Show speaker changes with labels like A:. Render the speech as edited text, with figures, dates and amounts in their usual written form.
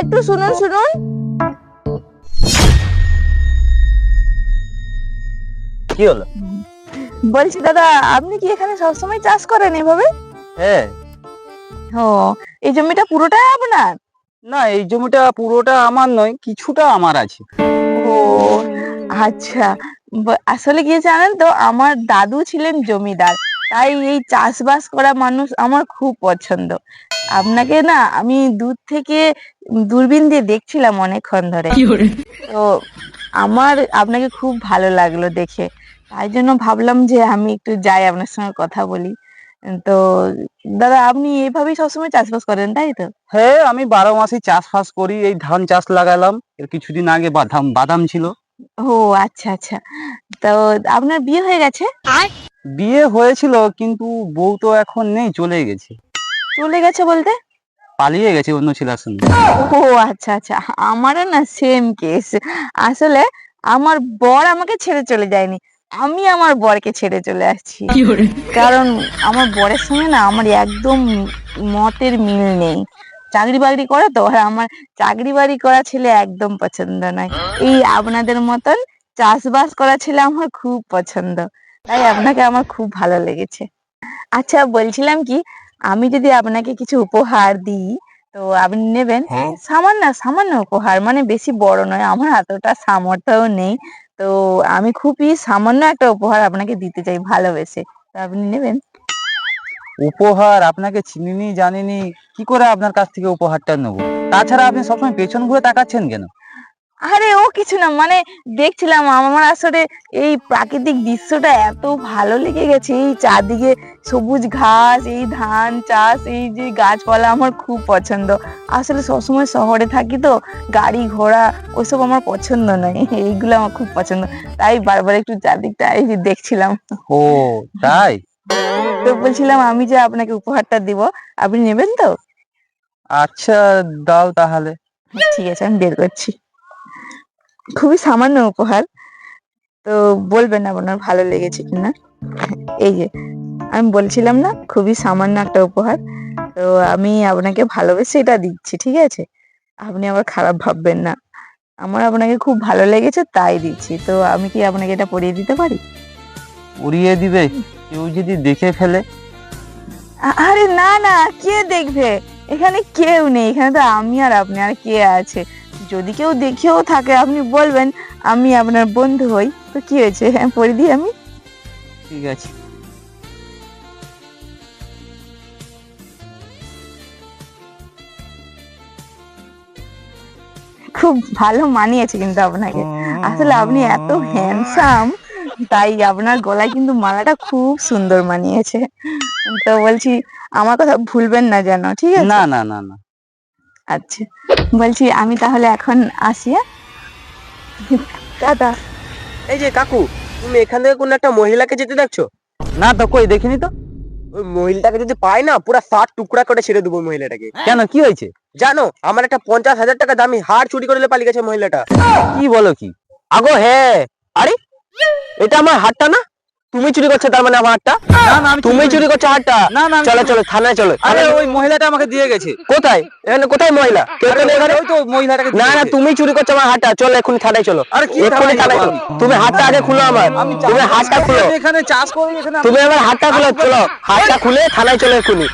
A: একটু শুনুন শুনুন।
B: কি হলো?
A: বলছি দাদা, আপনি কি এখানে সবসময় চাষ করেন এভাবে?
B: হ্যাঁ।
A: ও, এই জমিটা পুরোটাই আপনার?
B: না, এই জমিটা পুরোটা আমার নয়, কিছুটা আমার আছে।
A: ও আচ্ছা। আসলে কি জানেন তো, আমার দাদু ছিলেন জমিদার, তাই এই চাষবাস করা মানুষ আমার খুব পছন্দ। আপনাকে না আমি দূর থেকে দূরবীন দিয়ে দেখছিলাম অনেকক্ষণ ধরে। তো আমার আপনাকে খুব ভালো লাগলো দেখে, তাই জন্য ভাবলাম যে আমি একটু যাই আপনার সঙ্গে কথা বলি। তো দাদা, আপনি এভাবেই সবসময় চাষবাস করেন তাই তো?
B: হ্যাঁ, আমি 12 মাসই চাষবাস করি। এই ধান চাষ লাগালাম, এর কিছুদিন আগে বাদাম বাদাম ছিল।
A: ও আচ্ছা আচ্ছা। তো আপনার বিয়ে হয়ে গেছে?
B: বিয়ে হয়েছিল, কিন্তু বউ তো এখন নেই, চলে গেছে।
A: চলে গেছে বলতে?
B: পালিয়ে গেছে অন্য ছেলের সঙ্গে।
A: ও আচ্ছা আচ্ছা, আমারও না সেম কেস। আসলে আমার বর আমাকে ছেড়ে চলে যায়নি, আমি আমার বরকে ছেড়ে চলে আসছি। কারণ আমার বরের সঙ্গে না আমার একদম মতের মিল নেই। চাকরি বাকরি করে তো, আর আমার চাকরি বাকরি করা ছেলে একদম পছন্দ নয়। এই আপনাদের মতন চাষবাস করা ছেলে আমার খুব পছন্দ, তাই আপনাকে আমার খুব ভালো লেগেছে। আচ্ছা, বলছিলাম কি, আমি যদি আপনাকে কিছু উপহার দিই তো আপনি নেবেন? সামান্য সামান্য উপহার, মানে বেশি বড় নয়, আমার এতটা সামর্থ্যও নেই। তো আমি খুবই সামান্য একটা উপহার আপনাকে দিতে চাই ভালোবেসে, তো আপনি নেবেন?
B: উপহার? আপনাকে চিনিনি জানিনি, কি করে আপনার কাছ থেকে উপহারটা নেবো? তাছাড়া আপনি সবসময় পেছন ঘুরে তাকাচ্ছেন কেন?
A: আরে ও কিছু না, মানে দেখছিলাম, আমার আসলে এই প্রাকৃতিক দৃশ্যটা এত ভালো লেগে গেছে, এই চারদিকে সবুজ ঘাস, এই ধান চাষ, এই যে গাছপালা আমার খুব পছন্দ। আসলে সবসময় শহরে থাকি তো, গাড়ি ঘোড়া ওইসব আমার পছন্দ নয়, এইগুলো আমার খুব পছন্দ। তাই বারবার একটু চারদিকটা এই যে দেখছিলাম।
B: ও তাই?
A: তো বলছিলাম, আমি যে আপনাকে উপহারটা দিব, আপনি নেবেন তো?
B: আচ্ছা, দাও তাহলে।
A: ঠিক আছে, আমি বের করছি। খুবই সামান্য উপহার, তো বলবেন আপনার ভালো লেগেছে কিনা। এই যে, আমি বলছিলাম না খুবই সামান্য একটা উপহার, তো আমি আপনাকে ভালোবেসে এটা দিচ্ছি, ঠিক আছে? আপনি আবার খারাপ ভাববেন না, আমার আপনাকে খুব ভালো লেগেছে তাই দিচ্ছি। তো আমি কি আপনাকে এটা পরিয়ে দিতে পারি?
B: উড়িয়ে দিবে? কেউ যদি দেখে ফেলে?
A: আরে না না, কে দেখবে? এখানে কেউ নেই, এখানে তো আমি আর আপনি, আর কে আছে? যদি কেউ দেখেও থাকে আপনি বলবেন আমি আপনার বন্ধু হই, তো কি হয়েছে? হ্যাঁ, পরিয়ে দিই আমি।
B: ঠিক আছে।
A: খুব ভালো মানিয়েছে কিন্তু আপনাকে। আসলে আপনি এত হ্যান্ডসাম, তাই আপনার গলায় কিন্তু মালাটা খুব সুন্দর মানিয়েছে। তো বলছি, আমার কথা ভুলবেন না যেন, ঠিক আছে?
B: না না না না।
A: আচ্ছা, বলছি আমি তাহলে এখন আসি, হ্যাঁ? টাটা।
C: এই যে কাকু, তুমি এখান থেকে কোন একটা মহিলাকে যেতে দেখছো?
B: না তো, কই দেখিনি তো।
C: ওই মহিলাটাকে যদি পাই না, পুরা 60 টুকরা করে ছেড়ে দেবো মহিলাটাকে।
B: কেন, কি হয়েছে?
C: জানো, আমার একটা 50,000 টাকা দামি হার চুরি করে পালিয়ে গেছে মহিলাটা।
B: কি বলো কি?
C: আগো হ্যাঁ। আরে, এটা আমার হারটা না? তুমি চুরি করছো তার মানে আমার হারটা?
B: না না, আমি
C: তুমি চুরি করছো হারটা?
B: না না, আমি
C: চলো
B: চুরি-
C: চলো থানায় চলো।
B: আরে ওই মহিলাটা আমাকে দিয়ে গেছে।
C: কোথায়? এখানে কোথায় মহিলা? কেউ তো নেই এখানে।
B: ওই তো মহিলাটাকে
C: না
B: দিয়ে
C: না,
B: গেছে।
C: তুমি চুরি করছো আমার হারটা। চলো এক্ষুনি থানায় চলো।
B: আরে কি
C: এক্ষুনি
B: থানায়
C: থানায়
B: যাবো
C: চলো।
B: আমি?
C: তুমি হাতটা আগে খুলো আমার।
B: আমি
C: তুমি হাতটা খুলো।
B: এখানে চাষ করি, এখানে
C: তুমি আমার হাতটা খুলো, চলো হাতটা খুলে থানায় চলো এক্ষুনি।